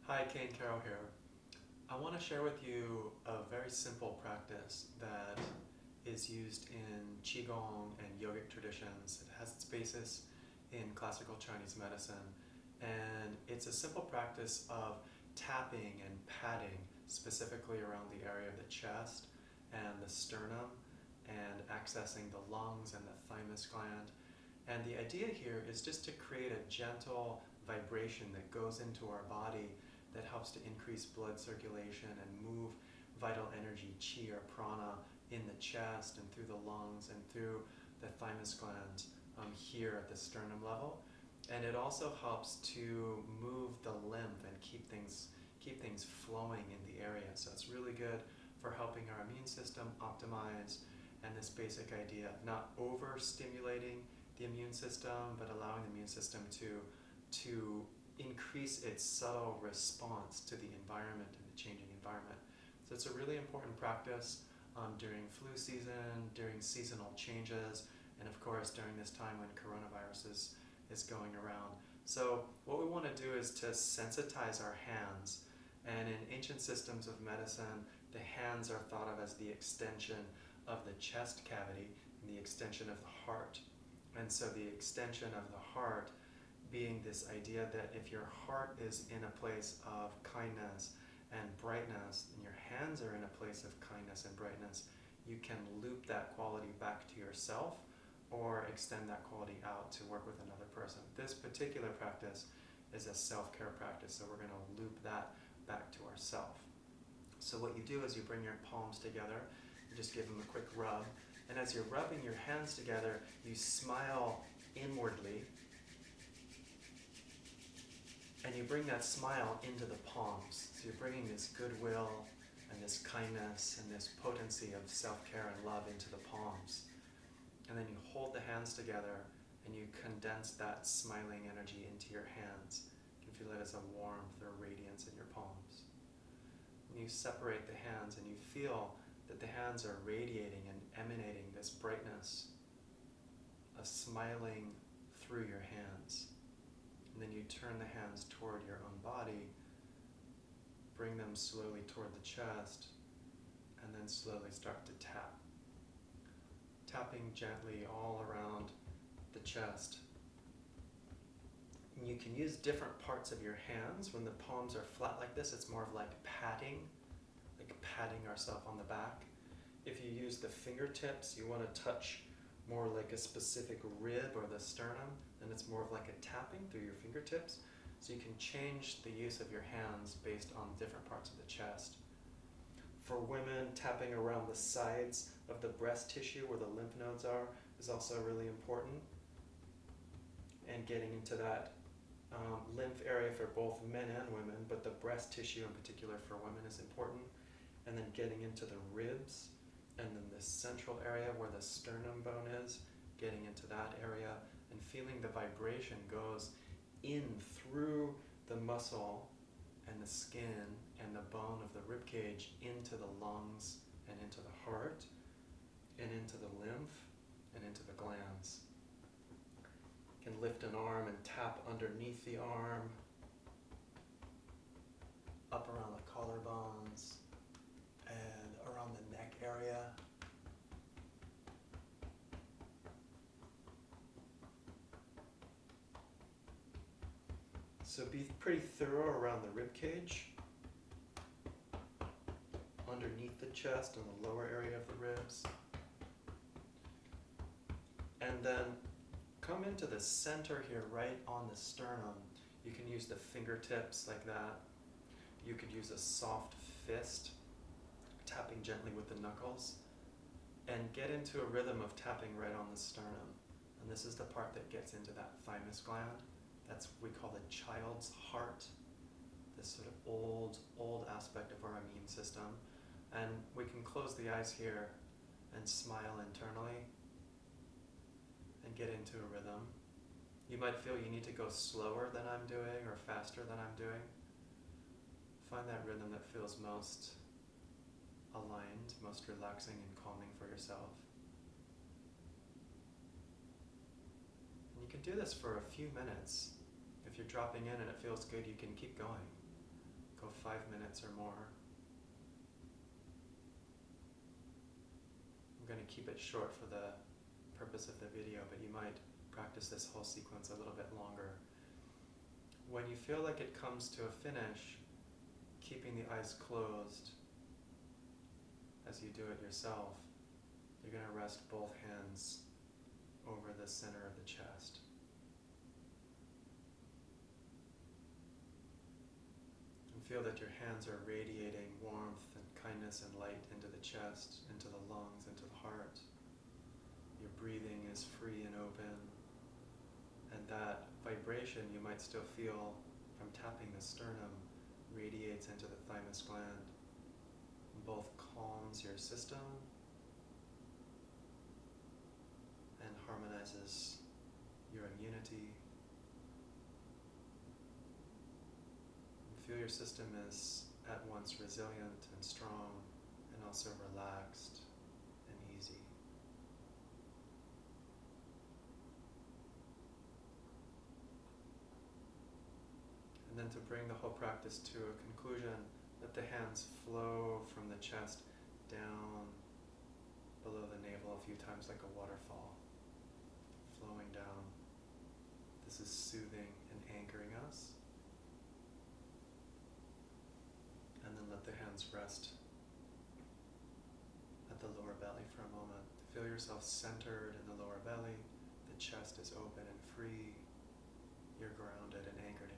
Hi, Kane Carroll here. I want to share with you a very simple practice that is used in Qigong and yogic traditions. It has its basis in classical Chinese medicine, and it's a simple practice of tapping and patting specifically around the area of the chest and the sternum and accessing the lungs and the thymus gland. And the idea here is just to create a gentle vibration that goes into our body that helps to increase blood circulation and move vital energy, chi or prana, in the chest and through the lungs and through the thymus glands here at the sternum level. And it also helps to move the lymph and keep things flowing in the area. So it's really good for helping our immune system optimize, and this basic idea of not overstimulating the immune system, but allowing the immune system to increase its subtle response to the environment and the changing environment. So it's a really important practice during flu season, during seasonal changes, and of course during this time when coronavirus is going around. So what we want to do is to sensitize our hands. And in ancient systems of medicine, the hands are thought of as the extension of the chest cavity and the extension of the heart. And so the extension of the heart being this idea that if your heart is in a place of kindness and brightness, and your hands are in a place of kindness and brightness, you can loop that quality back to yourself or extend that quality out to work with another person. This particular practice is a self-care practice, so we're going to loop that back to ourself. So what you do is you bring your palms together, you just give them a quick rub, and as you're rubbing your hands together, you smile inwardly, and you bring that smile into the palms. So you're bringing this goodwill and this kindness and this potency of self-care and love into the palms. And then you hold the hands together and you condense that smiling energy into your hands. You can feel it as a warmth or radiance in your palms. And you separate the hands and you feel that the hands are radiating and emanating this brightness of smiling through your hands. And then you turn the hands toward your own body, bring them slowly toward the chest, and then slowly start to tap. Tapping gently all around the chest. And you can use different parts of your hands. When the palms are flat like this, it's more of like patting ourselves on the back. If you use the fingertips, you want to touch more like a specific rib or the sternum, then it's more of like a tapping through your fingertips. So you can change the use of your hands based on different parts of the chest. For women, tapping around the sides of the breast tissue where the lymph nodes are is also really important. And getting into that lymph area for both men and women, but the breast tissue in particular for women is important. And then getting into the ribs, and then the central area where the sternum bone is, getting into that area and feeling the vibration goes in through the muscle and the skin and the bone of the rib cage into the lungs and into the heart and into the lymph and into the glands. You can lift an arm and tap underneath the arm, up around the collarbones and around the neck area. So be pretty thorough around the rib cage, underneath the chest and the lower area of the ribs. And then come into the center here, right on the sternum. You can use the fingertips like that. You could use a soft fist, tapping gently with the knuckles, and get into a rhythm of tapping right on the sternum. And this is the part that gets into that thymus gland. That's what we call the child's heart, this sort of old aspect of our immune system. And we can close the eyes here and smile internally and get into a rhythm. You might feel you need to go slower than I'm doing or faster than I'm doing. Find that rhythm that feels most aligned, most relaxing and calming for yourself. And you can do this for a few minutes. If you're dropping in and it feels good, you can keep going. minutes or more. I'm going to keep it short for the purpose of the video, but you might practice this whole sequence a little bit longer. When you feel like it comes to a finish, keeping the eyes closed as you do it yourself, you're going to rest both hands over the center of the chest. And feel that your hands are radiating warmth and kindness and light into the chest, into the lungs, into the heart. Your breathing is free and open. And that vibration you might still feel from tapping the sternum radiates into the thymus gland and both calms your system and harmonizes your immunity. And feel your system is at once resilient and strong and also relaxed and easy. And then to bring the whole practice to a conclusion, let the hands flow from the chest down below the navel a few times like a waterfall, flowing down. This is soothing and anchoring us. And then let the hands rest at the lower belly for a moment. Feel yourself centered in the lower belly. The chest is open and free. You're grounded and anchored